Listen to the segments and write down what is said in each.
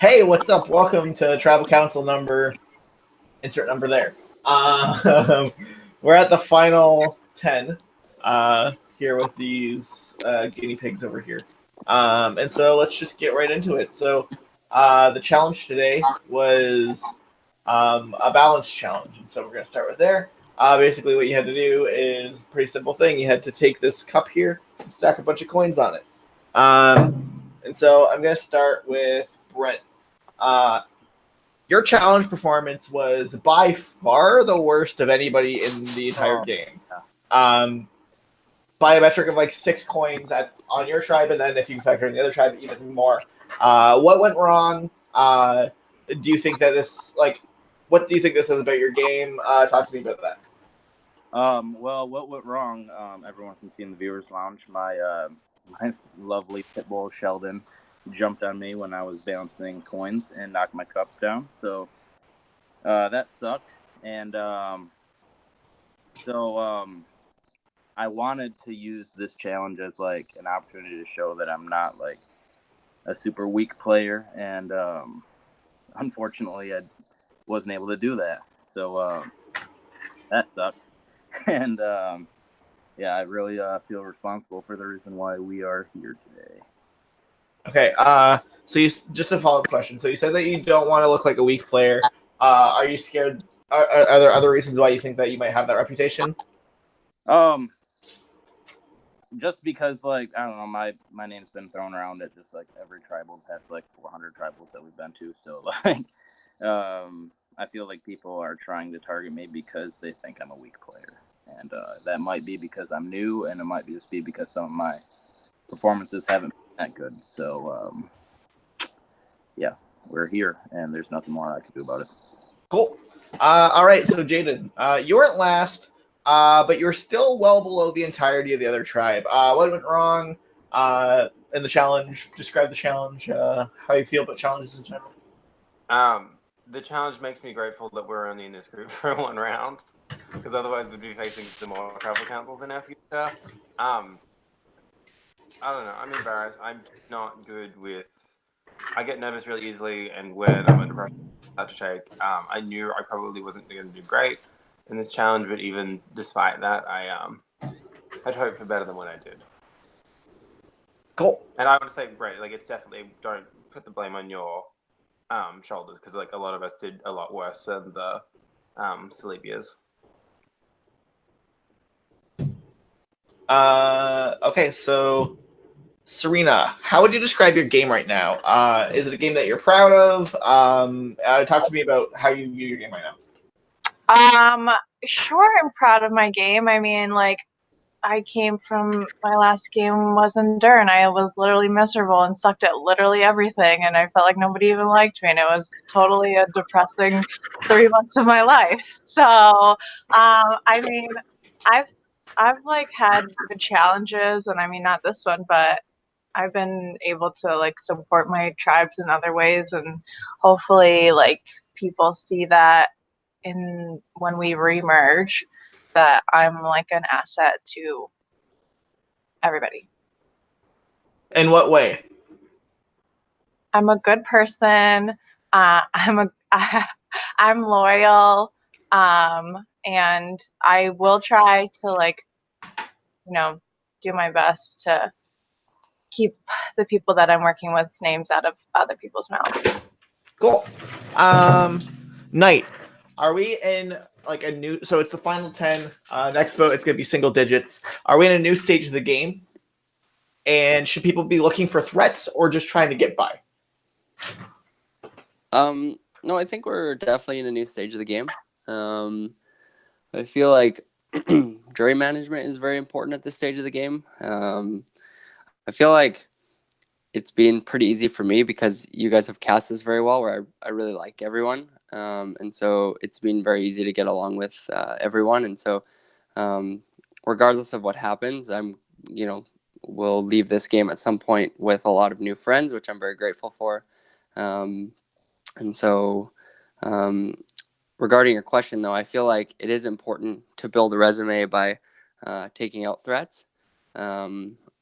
Hey, what's up? Welcome to Tribal Council number, insert number there. We're at the final 10 here with these guinea pigs over here. And so let's just get right into it. So the challenge today was a balance challenge. And so we're going to start with there. Basically, what you had to do is a pretty simple thing. You had to take this cup here and stack a bunch of coins on it. And so I'm going to start with Brent. Your challenge performance was by far the worst of anybody in the entire game. By a metric of like 6 coins on your tribe, and then if you factor in the other tribe, even more. What went wrong? Do you think that what do you think this is about your game? Talk to me about that. Well, what went wrong? Everyone can see in the viewers lounge. My lovely pit bull Sheldon jumped on me when I was bouncing coins and knocked my cup down. So that sucked. And I wanted to use this challenge as like an opportunity to show that I'm not like a super weak player. And unfortunately, I wasn't able to do that. So that sucked. And yeah, I really feel responsible for the reason why we are here today. Okay, so just a follow-up question. So you said that you don't want to look like a weak player. Are you scared? Are there other reasons why you think that you might have that reputation? Just because, like, I don't know, my name's been thrown around at just like every tribal past like 400 tribals that we've been to. So like, I feel like people are trying to target me because they think I'm a weak player, and that might be because I'm new, and it might just be because some of my performances haven't been that good. So yeah, we're here, and there's nothing more I can do about it. Cool. All right, so Jaden, you weren't last, but you were still well below the entirety of the other tribe. What went wrong in the challenge? Describe the challenge, how you feel about challenges in general. The challenge makes me grateful that we're only in this group for one round, because otherwise we'd be facing some more tribal councils in our future. I don't know. I'm embarrassed. I'm not good with. I get nervous really easily, and when I'm under pressure, I start to shake. I knew I probably wasn't going to do great in this challenge, but even despite that, I'd hoped for better than what I did. Cool. And I would say, great. Like, it's definitely, don't put the blame on your shoulders, because like a lot of us did a lot worse than the Celebias. Okay, so Serena, how would you describe your game right now? Is it a game that you're proud of? Talk to me about how you view your game right now. Sure, I'm proud of my game. I mean, like, I came from my last game was Endure, and I was literally miserable and sucked at literally everything, and I felt like nobody even liked me, and it was totally a depressing 3 months of my life. So, I mean, I've like had good challenges, and I mean, not this one, but I've been able to like support my tribes in other ways, and hopefully like people see that when we remerge, that I'm like an asset to everybody. In what way? I'm a good person. I'm loyal, and I will try to like, do my best to keep the people that I'm working with's names out of other people's mouths. Cool. Knight, are we in like a new? So it's the final 10. Next vote, it's going to be single digits. Are we in a new stage of the game? And should people be looking for threats or just trying to get by? No, I think we're definitely in a new stage of the game. I feel like jury management is very important at this stage of the game. I feel like it's been pretty easy for me because you guys have cast this very well, where I really like everyone. And so it's been very easy to get along with everyone. And so regardless of what happens, we'll leave this game at some point with a lot of new friends, which I'm very grateful for. And so regarding your question, though, I feel like it is important to build a resume by taking out threats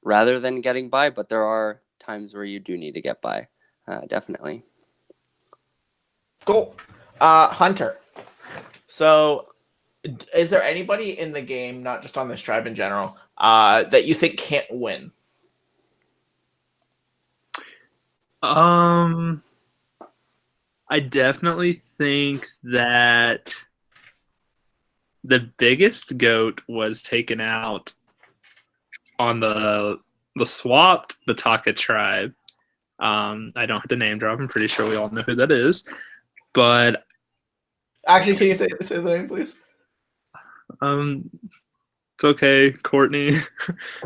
rather than getting by. But there are times where you do need to get by, definitely. Cool. Hunter. So, is there anybody in the game, not just on this tribe in general, that you think can't win? I definitely think that the biggest goat was taken out on the swapped Bataka tribe. I don't have to name drop. I'm pretty sure we all know who that is. But Actually, can you say the name, please? it's okay, Courtney.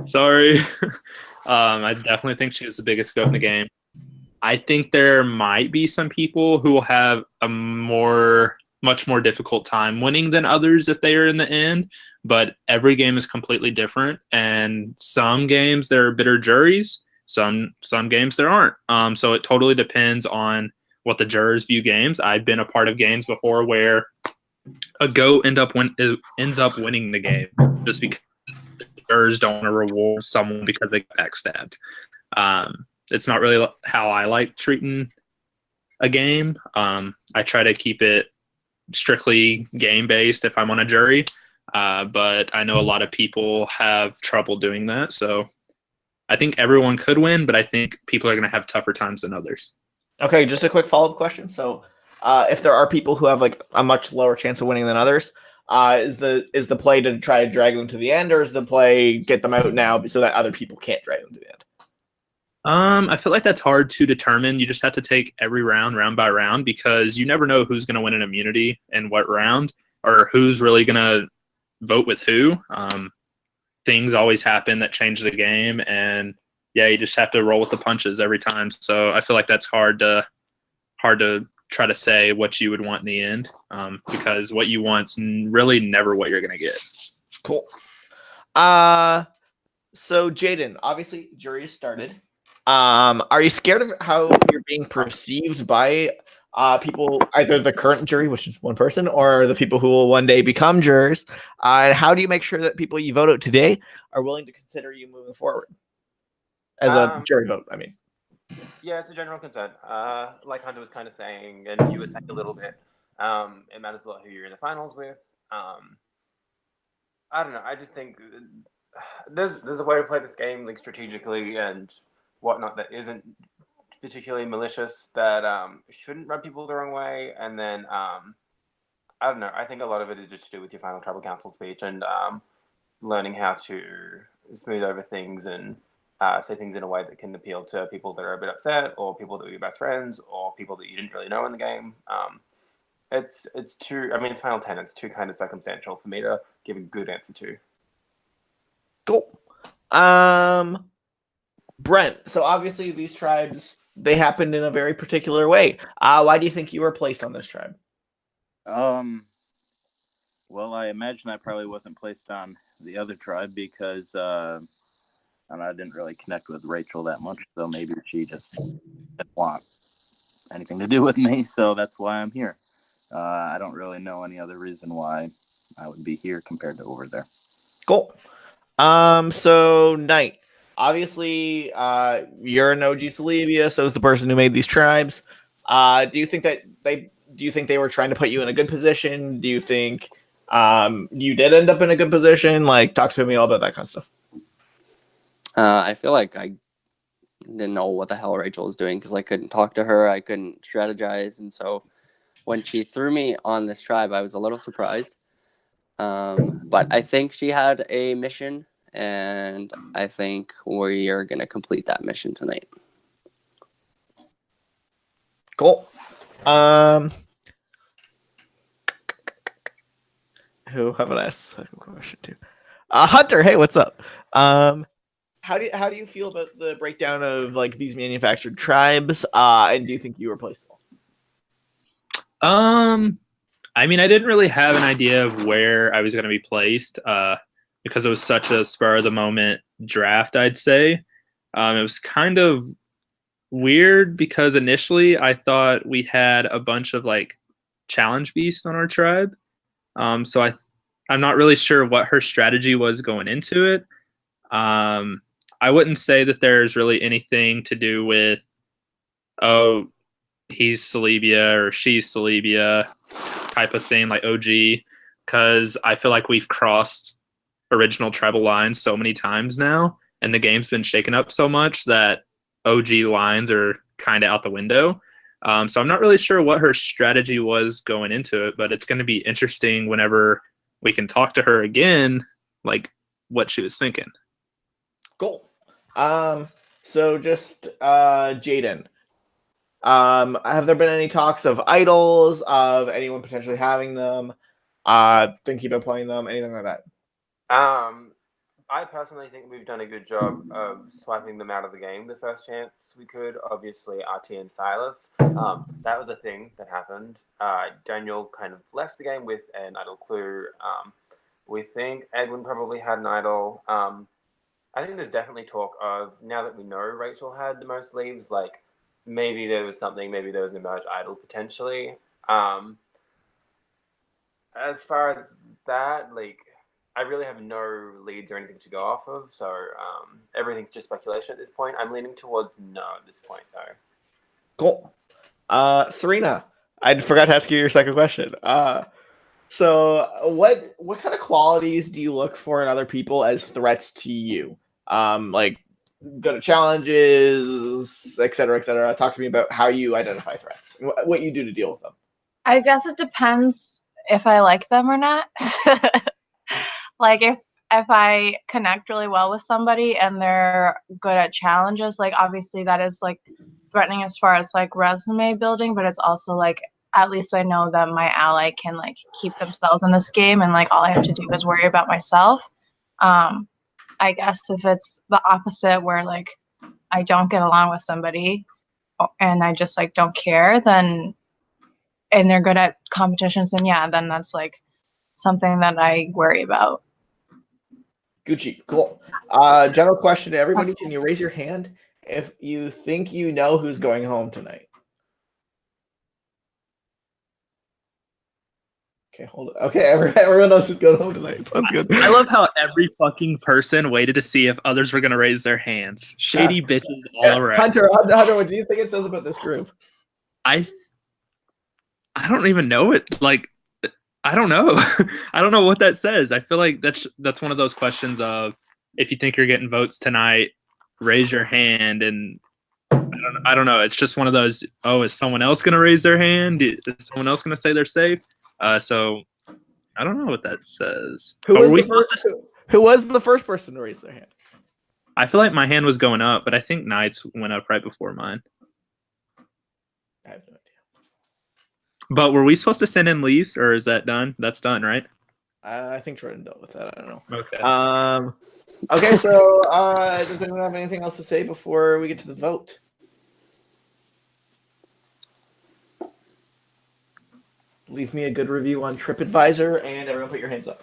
Sorry. I definitely think she's the biggest goat in the game. I think there might be some people who will have a much more difficult time winning than others if they are in the end, but every game is completely different, and some games there are bitter juries, some games there aren't. So it totally depends on what the jurors view games. I've been a part of games before where a goat ends up winning the game just because the jurors don't want to reward someone because they got backstabbed. It's not really how I like treating a game. I try to keep it strictly game based if I'm on a jury, but I know a lot of people have trouble doing that. So I think everyone could win, but I think people are going to have tougher times than others. Okay, just a quick follow-up question. So, if there are people who have like a much lower chance of winning than others, is the play to try to drag them to the end, or is the play get them out now so that other people can't drag them to the end? I feel like that's hard to determine. You just have to take every round by round, because you never know who's going to win an immunity in what round, or who's really going to vote with who. Things always happen that change the game, and yeah, you just have to roll with the punches every time. So I feel like that's hard to try to say what you would want in the end, because what you want's really never what you're going to get. Cool. So Jaden, obviously jury started. Are you scared of how you're being perceived by people, either the current jury, which is one person, or the people who will one day become jurors? And how do you make sure that people you vote out today are willing to consider you moving forward as a jury vote? I mean, yeah, it's a general consent. Like Hunter was kind of saying, and you were saying a little bit. It matters a lot who you're in the finals with. I don't know. I just think there's a way to play this game like strategically and whatnot that isn't particularly malicious, that shouldn't rub people the wrong way. And then I don't know. I think a lot of it is just to do with your final tribal council speech and learning how to smooth over things and say things in a way that can appeal to people that are a bit upset, or people that are your best friends, or people that you didn't really know in the game. It's too. I mean, it's Final 10. It's too kind of circumstantial for me to give a good answer to. Cool. Brent, so obviously these tribes, they happened in a very particular way. Why do you think you were placed on this tribe? Well, I imagine I probably wasn't placed on the other tribe because I didn't really connect with Rachel that much, so maybe she just didn't want anything to do with me, so that's why I'm here. I don't really know any other reason why I would be here compared to over there. Cool. So Knight, obviously, you're an OG Salivia, so is the person who made these tribes. Do you think they were trying to put you in a good position? Do you think you did end up in a good position? Like, talk to me all about that kind of stuff. I feel like I didn't know what the hell Rachel was doing because I couldn't talk to her. I couldn't strategize. And so when she threw me on this tribe, I was a little surprised. But I think she had a mission, and I think we are going to complete that mission tonight. Cool. Who haven't asked the second question to? Hunter, hey, what's up? How do you feel about the breakdown of like these manufactured tribes? And do you think you were placed? I mean, I didn't really have an idea of where I was going to be placed because it was such a spur of the moment draft, I'd say. It was kind of weird because initially I thought we had a bunch of like challenge beasts on our tribe. So I'm not really sure what her strategy was going into it. I wouldn't say that there's really anything to do with, he's Celebia or she's Celebia type of thing, like OG, because I feel like we've crossed original tribal lines so many times now, and the game's been shaken up so much that OG lines are kind of out the window. So I'm not really sure what her strategy was going into it, but it's going to be interesting whenever we can talk to her again, like what she was thinking. Cool. So just Jaden. Have there been any talks of idols, of anyone potentially having them, thinking about playing them, anything like that? I personally think we've done a good job of swiping them out of the game the first chance we could. Obviously, RT and Silas. That was a thing that happened. Daniel kind of left the game with an idol clue. We think Edwin probably had an idol. I think there's definitely talk of, now that we know Rachel had the most leaves, like maybe there was something, maybe there was a merge idol potentially. As far as that, like, I really have no leads or anything to go off of, so everything's just speculation at this point. I'm leaning towards no at this point, though. Cool. Serena, I forgot to ask you your second question. So what kind of qualities do you look for in other people as threats to you? Like good at challenges, et cetera, et cetera. Talk to me about how you identify threats, what you do to deal with them. I guess it depends if I like them or not. Like if I connect really well with somebody and they're good at challenges, like obviously that is like threatening as far as like resume building, but it's also like at least I know that my ally can like keep themselves in this game and like all I have to do is worry about myself. I guess if it's the opposite where like I don't get along with somebody and I just like don't care, then and they're good at competitions, then yeah, then that's like something that I worry about. Gucci, cool. General question to everybody: can you raise your hand if you think you know who's going home tonight? Okay, hold it. Okay, everyone knows who's going home tonight. Sounds good. I love how every fucking person waited to see if others were going to raise their hands. Shady bitches all around. Hunter, what do you think it says about this group? I don't even know it. Like, I don't know. I don't know what that says. I feel like that's one of those questions of, if you think you're getting votes tonight, raise your hand. And I don't know. It's just one of those, oh, is someone else going to raise their hand? Is someone else going to say they're safe? So I don't know what that says. Who was the first person to raise their hand? I feel like my hand was going up, but I think Knight's went up right before mine. I have no idea. But were we supposed to send in leaves, or is that done? That's done, right? I think Jordan dealt with that. I don't know. Okay. Okay, so does anyone have anything else to say before we get to the vote? Leave me a good review on TripAdvisor, and everyone put your hands up.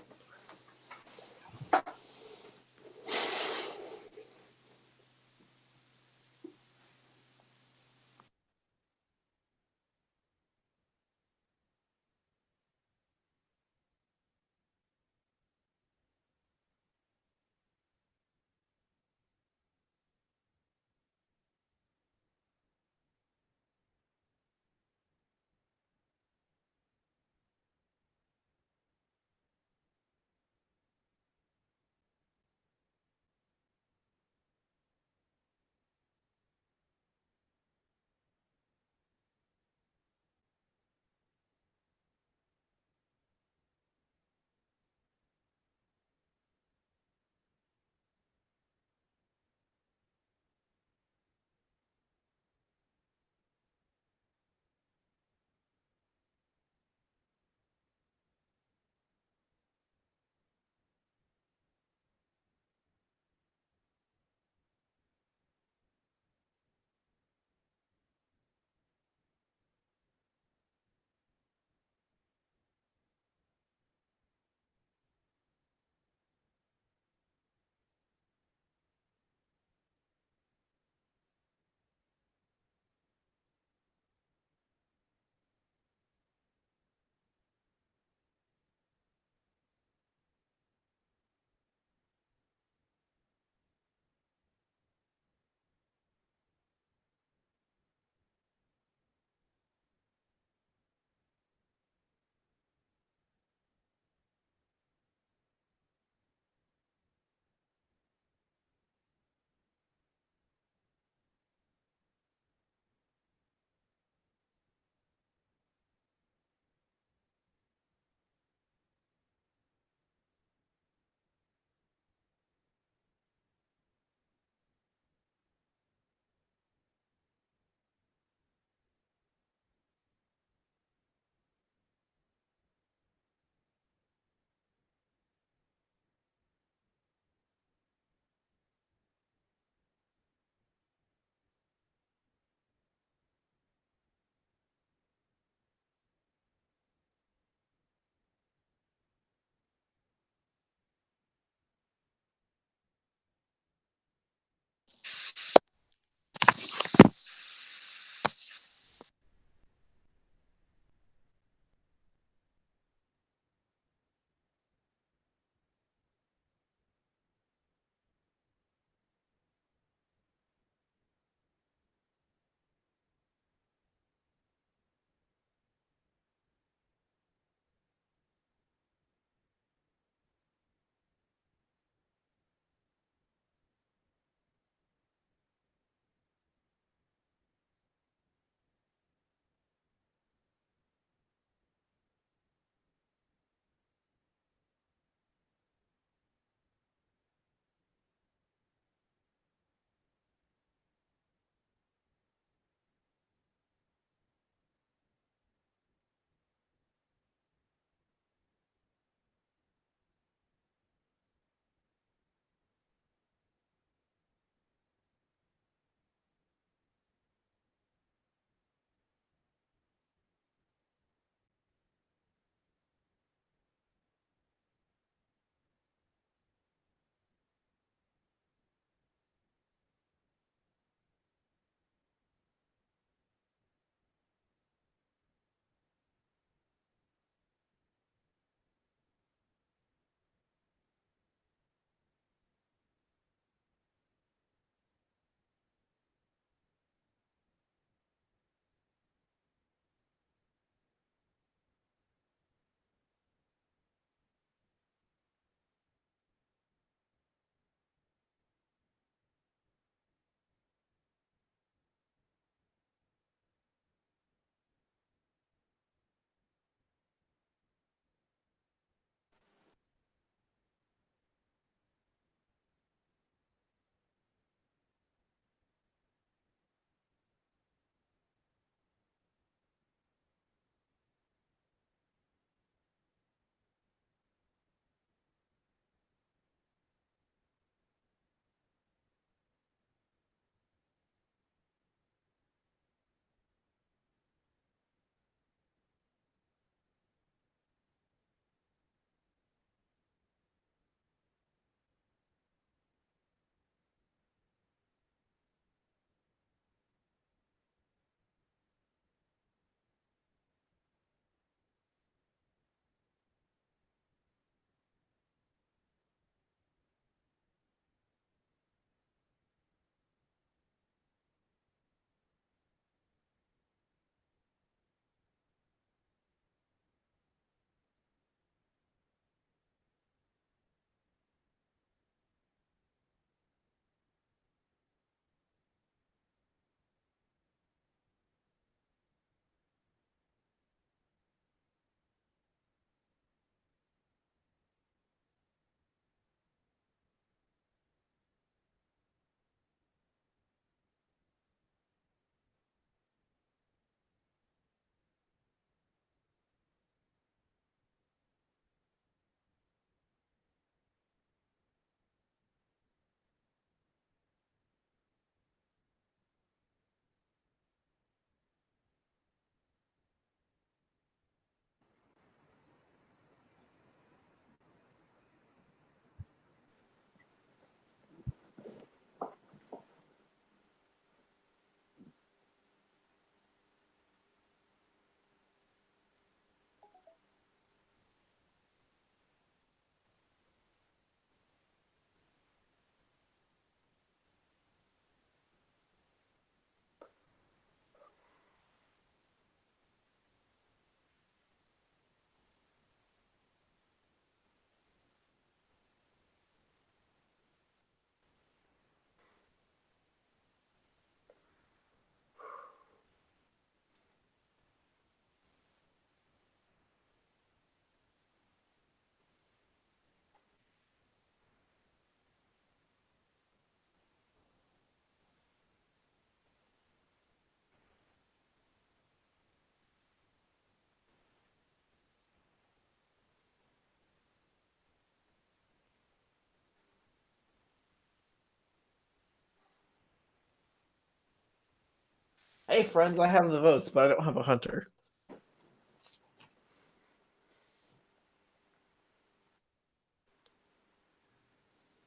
Hey, friends, I have the votes, but I don't have a hunter.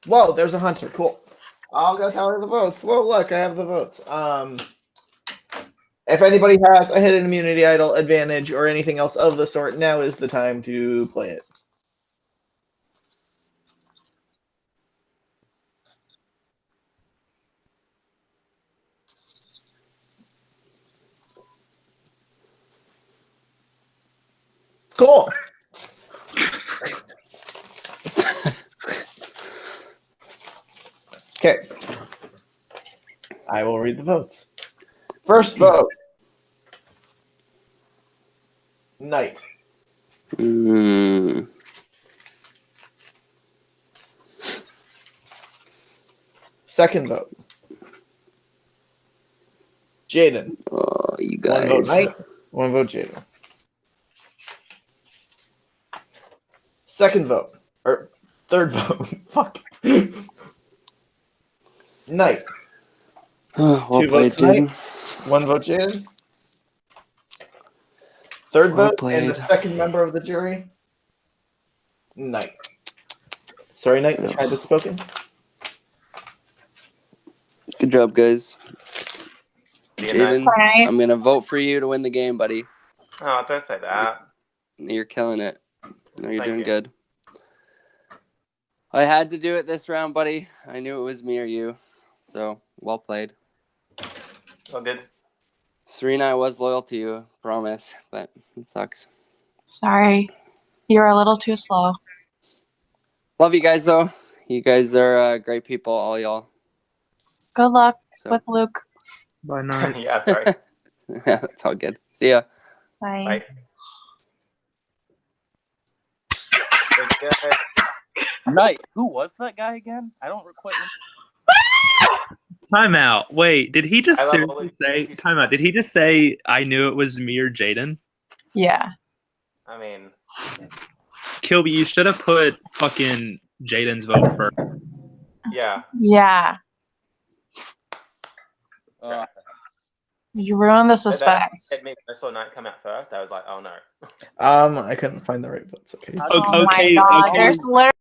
Whoa, there's a hunter. Cool. I'll go tally the votes. Whoa, look, I have the votes. If anybody has a hidden immunity idol, advantage, or anything else of the sort, now is the time to play it. Cool. Okay. I will read the votes. First vote. Knight. Second vote. Jaden. Oh, you One vote guys. Knight. One vote Jaden. Second vote. Or third vote. Fuck. Knight. Well Two played, votes Knight. Jaden. One vote Jaden. Third Well vote and the played. second member of the jury. Knight. Sorry, Knight, the tribe has spoken. Good job, guys. Good night. Jaden, Sorry. I'm gonna vote for you to win the game, buddy. Oh, don't say that. You're killing it. No, you're Thank doing you. good. I had to do it this round, buddy. I knew it was me or you. So, well played. All good. Serena, I was loyal to you, promise, but it sucks. Sorry. You were a little too slow. Love you guys, though. You guys are great people, all y'all. Good luck So, with Luke. Bye, night. Yeah, sorry. yeah, it's all good. See ya. Bye. Bye. Good guy. Knight. Who was that guy again? I don't quite. Time out. Wait, did he just I love seriously all these- say? Time out. Did he just say I knew it was me or Jaden? Yeah. I mean, Kilby, you should have put fucking Jaden's vote first. yeah. Yeah. You ruined the But that suspense. hit me when I saw Night come out first. I was like, oh no. I couldn't find the right votes. Okay. Oh my Okay, god. okay. There's literally